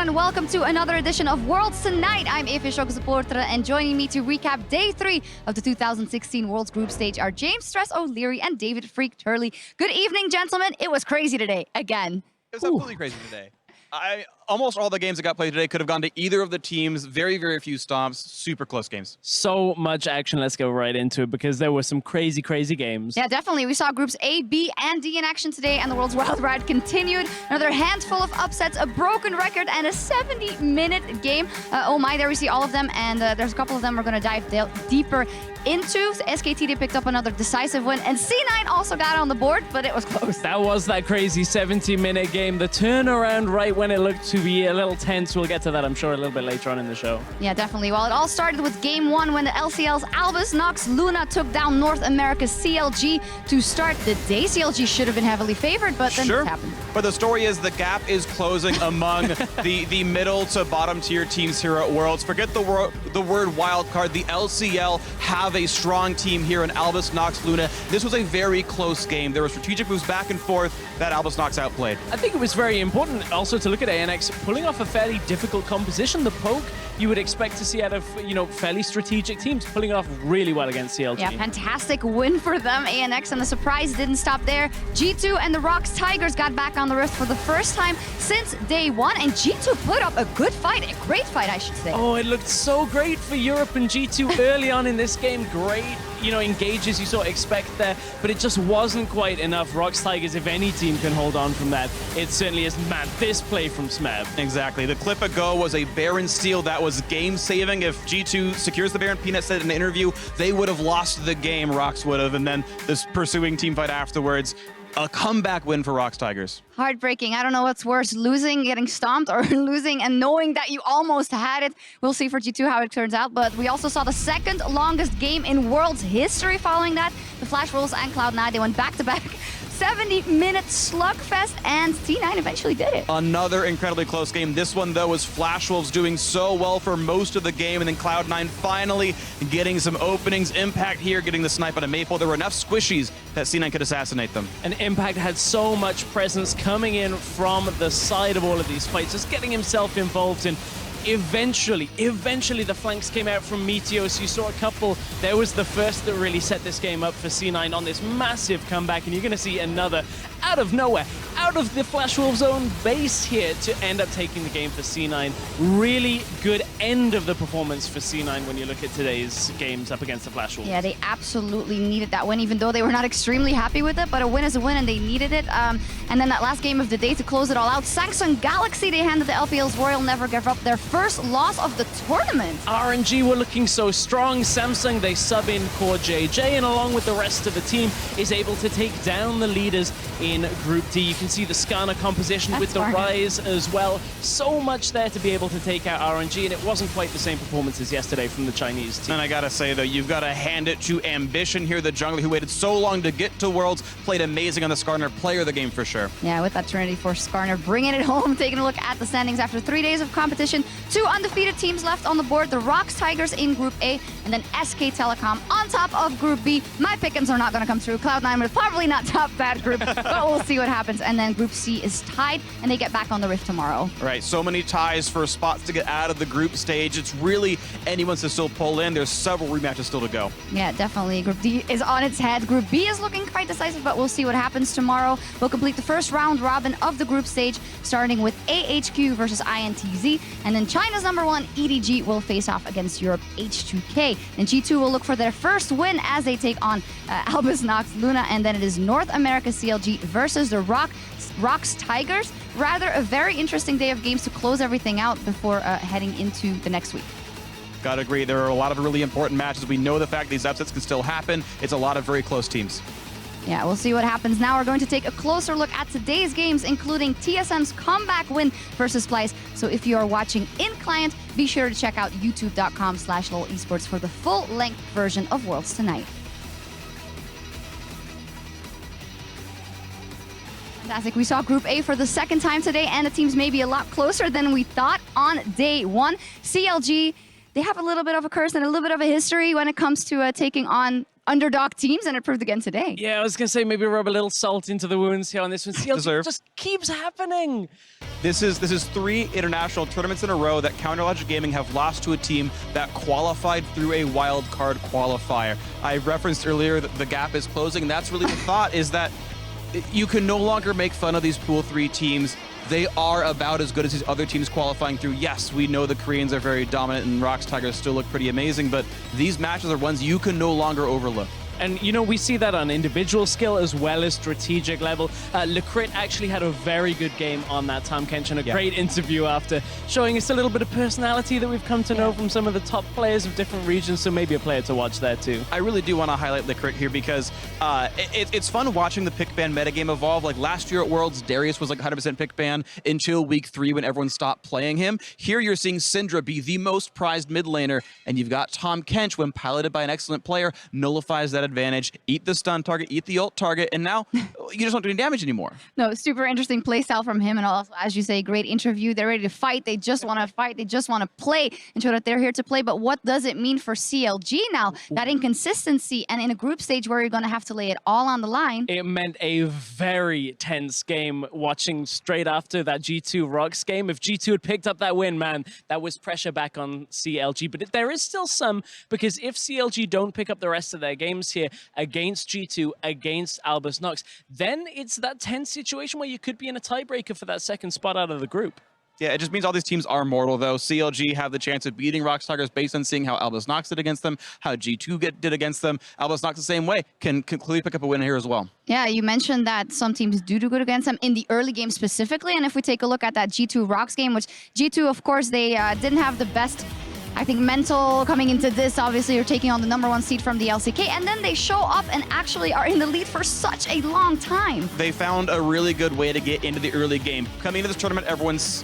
everyone. Welcome to another edition of Worlds Tonight. I'm Sjokz supporter, and joining me to recap Day 3 of the 2016 Worlds Group Stage are James Stress O'Leary and David Phreak Turley. Good evening, gentlemen. It was crazy today, again. It was absolutely crazy today. Almost all the games that got played today could have gone to either of the teams. Very, very few stomps. Super close games. So much action. Let's go right into it because there were some crazy, crazy games. Yeah, definitely. We saw groups A, B, and D in action today, and the World's Wild Ride continued. Another handful of upsets, a broken record, and a 70-minute game. Oh my, there we see all of them, and there's a couple of them we're going to dive deeper into. SKT, they picked up another decisive win, and C9 also got on the board, but it was close. That was that crazy 70-minute game. The turnaround right when it looked to be a little tense. We'll get to that, I'm sure, a little bit later on in the show. Yeah, definitely. Well, it all started with Game 1 when the LCL's Albus Nox Luna took down North America's CLG to start the day. CLG should have been heavily favored, but then it happened. But the story is the gap is closing among the middle to bottom tier teams here at Worlds. Forget the word wild card. The LCL have a strong team here in Albus Nox Luna. This was a very close game. There were strategic moves back and forth that Albus Nox outplayed. I think it was very important also to look at ANX pulling off a fairly difficult composition. The poke you would expect to see out of, fairly strategic teams, pulling it off really well against CLG. Yeah, fantastic win for them, ANX, and the surprise didn't stop there. G2 and the Rocks Tigers got back on the Rift for the first time since day 1, and G2 put up a good fight, a great fight, I should say. Oh, it looked so great for Europe and G2 early on in this game. Great, engages you sort of expect there, but it just wasn't quite enough. Rocks Tigers, if any team can hold on from that, it certainly is. Man, this play from Smeb. Exactly. The clip ago was a Baron steal that was game-saving. If G2 secures the Baron, Peanut said in an interview, they would have lost the game, Rocks would have, and then this pursuing team fight afterwards. A comeback win for Rocks Tigers. Heartbreaking. I don't know what's worse, losing, getting stomped, or losing and knowing that you almost had it. We'll see for G2 how it turns out, but we also saw the second longest game in Worlds history following that. The Flash Wolves and Cloud9, they went back-to-back 70-minute slugfest, and C9 eventually did it. Another incredibly close game. This one, though, was Flash Wolves doing so well for most of the game, and then Cloud9 finally getting some openings. Impact here getting the snipe on a Maple. There were enough squishies that C9 could assassinate them. And Impact had so much presence coming in from the side of all of these fights, just getting himself involved in. Eventually, the flanks came out from Meteos. You saw a couple. There was the first that really set this game up for C9 on this massive comeback, and you're going to see another out of nowhere, out of the Flash Wolves' own base here to end up taking the game for C9. Really good end of the performance for C9 when you look at today's games up against the Flash Wolves. Yeah, they absolutely needed that win, even though they were not extremely happy with it, but a win is a win, and they needed it. And then that last game of the day to close it all out, Samsung Galaxy, they handed the LPL's Royal Never Give Up their first loss of the tournament. RNG were looking so strong. Samsung, they sub in Core JJ, and along with the rest of the team, is able to take down the leaders in Group D. You can see the Skarner composition with the Rise as well. So much there to be able to take out RNG, and it wasn't quite the same performance as yesterday from the Chinese team. And I gotta say, though, you've got to hand it to Ambition here, the jungler who waited so long to get to Worlds, played amazing on the Skarner, player of the game for sure. Yeah, with that Trinity Force Skarner bringing it home, taking a look at the standings after 3 days of competition. 2 undefeated teams left on the board, the Rocks Tigers in Group A, and then SK Telecom on top of Group B. My pickings are not going to come through. Cloud9 will probably not top that group, but we'll see what happens. And then Group C is tied, and they get back on the Rift tomorrow. Right, so many ties for spots to get out of the group stage. It's really anyone's to still pull in. There's several rematches still to go. Yeah, definitely. Group D is on its head. Group B is looking quite decisive, but we'll see what happens tomorrow. We'll complete the first round robin of the group stage, starting with AHQ versus INTZ, and then China's #1 EDG will face off against Europe H2K. And G2 will look for their first win as they take on Albus Nox Luna, and then it is North America CLG versus the Rocks Tigers. Rather, a very interesting day of games to close everything out before heading into the next week. Gotta agree, there are a lot of really important matches. We know the fact these upsets can still happen. It's a lot of very close teams. Yeah, we'll see what happens. Now we're going to take a closer look at today's games, including TSM's comeback win versus Splyce. So if you are watching in client, be sure to check out youtube.com/LOL Esports for the full-length version of Worlds Tonight. Fantastic. We saw Group A for the second time today, and the teams may be a lot closer than we thought on day 1. CLG, they have a little bit of a curse and a little bit of a history when it comes to taking on underdog teams, and it proved again today. Yeah, I was going to say maybe rub a little salt into the wounds here on this one. CLG just keeps happening. This is 3 international tournaments in a row that Counter Logic Gaming have lost to a team that qualified through a wild card qualifier. I referenced earlier that the gap is closing. That's really the thought, is that you can no longer make fun of these Pool 3 teams. They are about as good as these other teams qualifying through. Yes, we know the Koreans are very dominant and Rox Tigers still look pretty amazing, but these matches are ones you can no longer overlook. And, you know, we see that on individual skill as well as strategic level. Lecrit actually had a very good game on that Tom Kench, and a great interview after showing us a little bit of personality that we've come to know from some of the top players of different regions, so maybe a player to watch there too. I really do want to highlight Lecrit here because it's fun watching the pick ban metagame evolve. Like last year at Worlds, Darius was like 100% pick ban until week 3 when everyone stopped playing him. Here you're seeing Syndra be the most prized mid laner, and you've got Tom Kench, when piloted by an excellent player, nullifies that advantage, eat the stun target, eat the ult target, and now you just don't do any damage anymore. No, super interesting play style from him, and also, as you say, great interview. They're ready to fight. They just want to fight. They just want to play and show that they're here to play. But what does it mean for CLG now? That inconsistency, and in a group stage where you're going to have to lay it all on the line. It meant a very tense game watching straight after that G2 Rocks game. If G2 had picked up that win, man, that was pressure back on CLG. But there is still some, because if CLG don't pick up the rest of their games here against G2, against Albus Nox, then it's that tense situation where you could be in a tiebreaker for that second spot out of the group. Yeah, it just means all these teams are mortal, though. CLG have the chance of beating Rox Tigers based on seeing how Albus Nox did against them, how G2 did against them. Albus Nox the same way, can clearly pick up a win here as well. Yeah, you mentioned that some teams do good against them in the early game specifically, and if we take a look at that G2 Rocks game, which G2, of course, they didn't have the best, I think, mental coming into this. Obviously, you're taking on the #1 seed from the LCK, and then they show up and actually are in the lead for such a long time. They found a really good way to get into the early game. Coming into this tournament,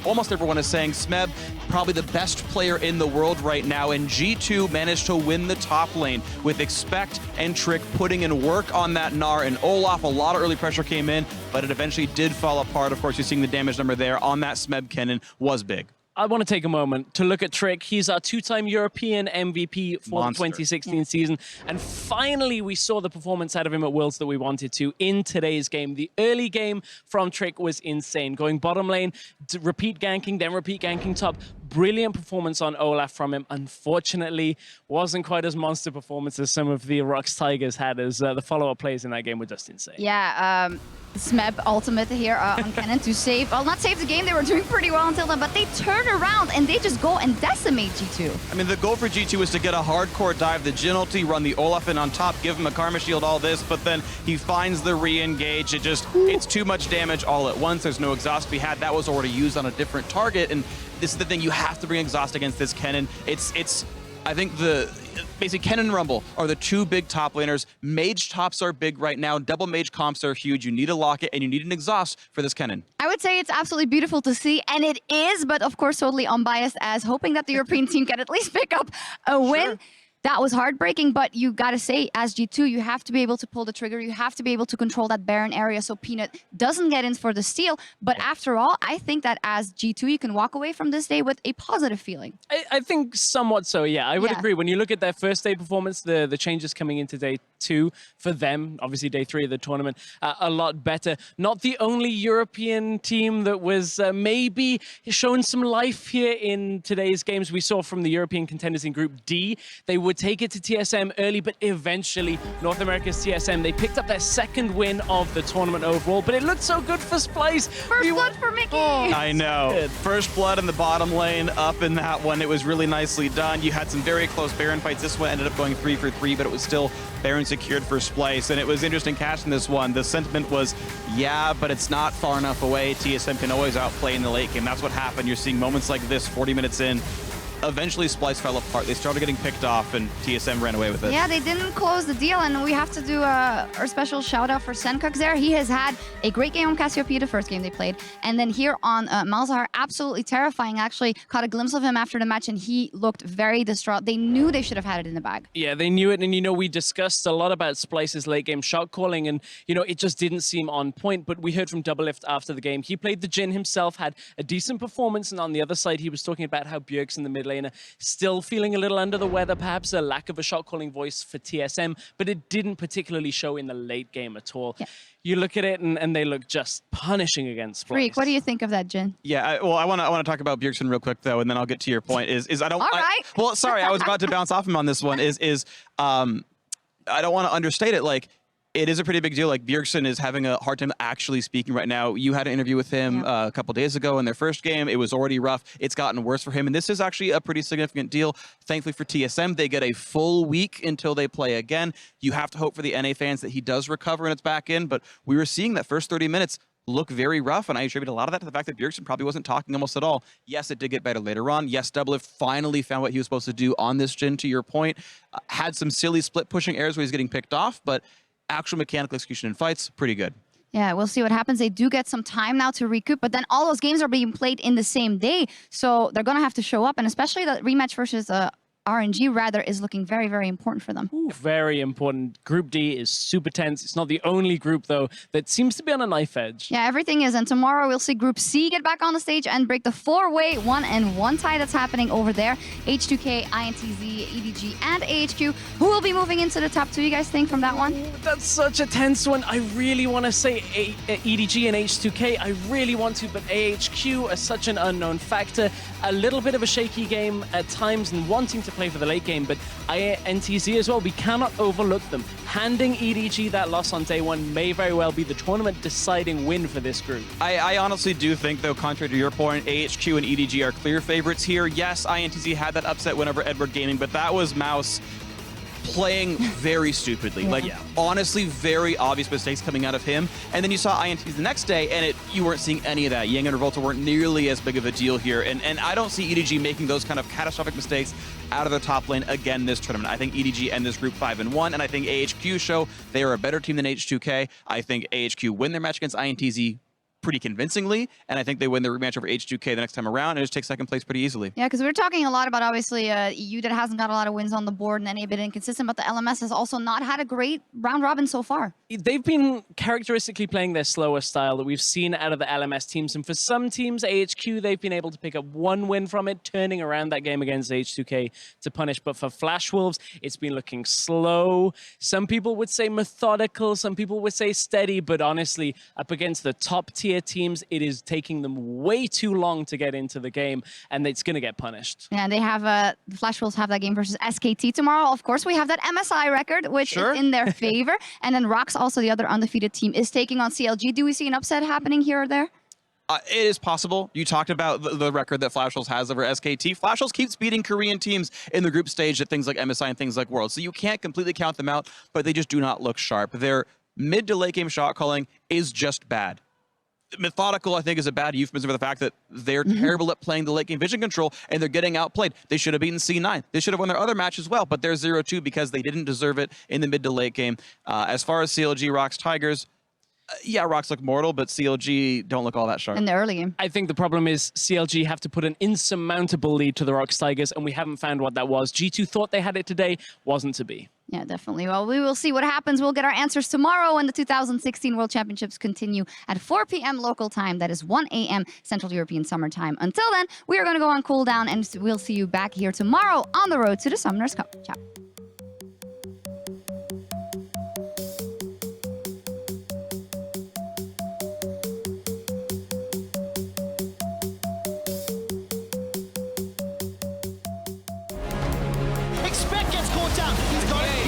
almost everyone is saying Smeb, probably the best player in the world right now, and G2 managed to win the top lane with Expect and Trick putting in work on that Gnar and Olaf. A lot of early pressure came in, but it eventually did fall apart. Of course, you're seeing the damage number there on that Smeb cannon was big. I want to take a moment to look at Trick. He's our 2-time European MVP for the 2016 season. And finally, we saw the performance out of him at Worlds that we wanted to in today's game. The early game from Trick was insane. Going bottom lane, repeat ganking, then repeat ganking top. Brilliant performance on Olaf from him. Unfortunately, wasn't quite as monster performance as some of the Rox Tigers had, as the follow-up plays in that game were just insane. Yeah, Smeb ultimate here on Cannon to save, well, not save the game, they were doing pretty well until then, but they turn around and they just go and decimate G2. I mean, the goal for G2 is to get a hardcore dive, the Jin ulti, run the Olaf in on top, give him a Karma Shield, all this, but then he finds the re-engage. It's too much damage all at once. There's no exhaust to be had. That was already used on a different target, and this is the thing, you have to bring exhaust against this Kennen. I think basically Kennen and Rumble are the two big top laners. Mage tops are big right now. Double mage comps are huge. You need a locket and you need an exhaust for this Kennen. I would say it's absolutely beautiful to see, and it is, but of course totally unbiased, as hoping that the European team can at least pick up a win. Sure. That was heartbreaking, but you gotta say, as G2, you have to be able to pull the trigger. You have to be able to control that Baron area so Peanut doesn't get in for the steal. But after all, I think that as G2, you can walk away from this day with a positive feeling. I think somewhat so, yeah. I would agree. When you look at their first day performance, the changes coming into day 2 for them, obviously day 3 of the tournament, a lot better. Not the only European team that was maybe showing some life here in today's games. We saw from the European contenders in Group D, they would take it to TSM early, but eventually North America's TSM, they picked up their second win of the tournament overall, but it looked so good for Splyce. First blood for Mickey! Oh, I know. First blood in the bottom lane, up in that one. It was really nicely done. You had some very close Baron fights. This one ended up going 3 for 3, but it was still Baron secured for Splyce, and it was interesting catching this one. The sentiment was, yeah, but it's not far enough away. TSM can always outplay in the late game. That's what happened. You're seeing moments like this 40 minutes in. Eventually, Splyce fell apart. They started getting picked off, and TSM ran away with it. Yeah, they didn't close the deal, and we have to do our special shout-out for Sjokz there. He has had a great game on Cassiopeia, the first game they played, and then here on Malzahar, absolutely terrifying. Actually, caught a glimpse of him after the match, and he looked very distraught. They knew they should have had it in the bag. Yeah, they knew it, and you know, we discussed a lot about Splyce's late-game shot calling, and you know, it just didn't seem on point, but we heard from Doublelift after the game. He played the Jin himself, had a decent performance, and on the other side, he was talking about how Bjerg's in the mid laner. Still feeling a little under the weather, perhaps a lack of a shot calling voice for TSM, but it didn't particularly show in the late game at all. Yeah. You look at it and they look just punishing against Splyce. Phreak, what do you think of that, Jin? Yeah, I want to talk about Bjergsen real quick though, and then I'll get to your point. Is I don't. All right. Well, sorry, I was about to bounce off him on this one. I don't want to understate it. Like, it is a pretty big deal. Like, Bjergsen is having a hard time actually speaking right now. You had an interview with him a couple days ago in their first game. It was already rough. It's gotten worse for him, and this is actually a pretty significant deal. Thankfully for TSM, they get a full week until they play again. You have to hope for the NA fans that he does recover and it's back in, but we were seeing that first 30 minutes look very rough, and I attribute a lot of that to the fact that Bjergsen probably wasn't talking almost at all. Yes, it did get better later on. Yes, Doublelift finally found what he was supposed to do on this Jhin, to your point. Had some silly split pushing errors where he's getting picked off, but actual mechanical execution in fights, pretty good. Yeah, we'll see what happens. They do get some time now to recoup, but then all those games are being played in the same day, so they're going to have to show up, and especially the rematch versus RNG rather is looking very, very important for them. Ooh, very important. Group D is super tense. It's not the only group, though, that seems to be on a knife edge. Yeah, everything is. And tomorrow we'll see Group C get back on the stage and break the 4-way 1-1 tie that's happening over there. H2K, INTZ, EDG, and AHQ. Who will be moving into the top 2, you guys think, from that one? Ooh, that's such a tense one. I really want to say EDG and H2K. I really want to, but AHQ is such an unknown factor. A little bit of a shaky game at times and wanting to play for the late game, but INTZ as well, we cannot overlook them. Handing EDG that loss on day one may very well be the tournament deciding win for this group. I honestly do think, though, contrary to your point, AHQ and EDG are clear favorites here. Yes, INTZ had that upset win over Edward Gaming, but that was Mouse playing very stupidly. Like, honestly, very obvious mistakes coming out of him. And then you saw INTZ the next day, and you weren't seeing any of that. Yang and Revolta weren't nearly as big of a deal here. And I don't see EDG making those kind of catastrophic mistakes out of their top lane again this tournament. I think EDG end this group 5-1, and I think AHQ show they are a better team than H2K. I think AHQ win their match against INTZ pretty convincingly, and I think they win the rematch over H2K the next time around and just take second place pretty easily. Yeah, because we were talking a lot about, obviously, EU that hasn't got a lot of wins on the board and any a bit inconsistent, but the LMS has also not had a great round robin so far. They've been characteristically playing their slower style that we've seen out of the LMS teams, and for some teams, AHQ, they've been able to pick up one win from it, turning around that game against H2K to punish, but for Flash Wolves, it's been looking slow. Some people would say methodical, some people would say steady, but honestly, up against the top tier teams, it is taking them way too long to get into the game, and it's going to get punished. Yeah, they have the Flash Wolves have that game versus SKT tomorrow. Of course, we have that MSI record, which is in their favor, and then Rox, also the other undefeated team, is taking on CLG. Do we see an upset happening here or there? It is possible. You talked about the record that Flash Wolves has over SKT. Flash Wolves keeps beating Korean teams in the group stage at things like MSI and things like Worlds, so you can't completely count them out, but they just do not look sharp. Their mid to late game shot calling is just bad. Methodical, I think, is a bad euphemism for the fact that they're terrible at playing the late game vision control, and they're getting outplayed. They should have beaten C9. They should have won their other match as well, but they're 0-2 because they didn't deserve it in the mid to late game. As far as CLG, Rox, Tigers, yeah, Rox look mortal, but CLG don't look all that sharp. In the early game. I think the problem is CLG have to put an insurmountable lead to the Rox Tigers, and we haven't found what that was. G2 thought they had it today, wasn't to be. Yeah, definitely. Well, we will see what happens. We'll get our answers tomorrow when the 2016 World Championships continue at 4 p.m. local time. That is 1 a.m. Central European Summer Time. Until then, we are going to go on cooldown, and we'll see you back here tomorrow on the road to the Summoners Cup. Ciao. Expect gets caught down. He's got it.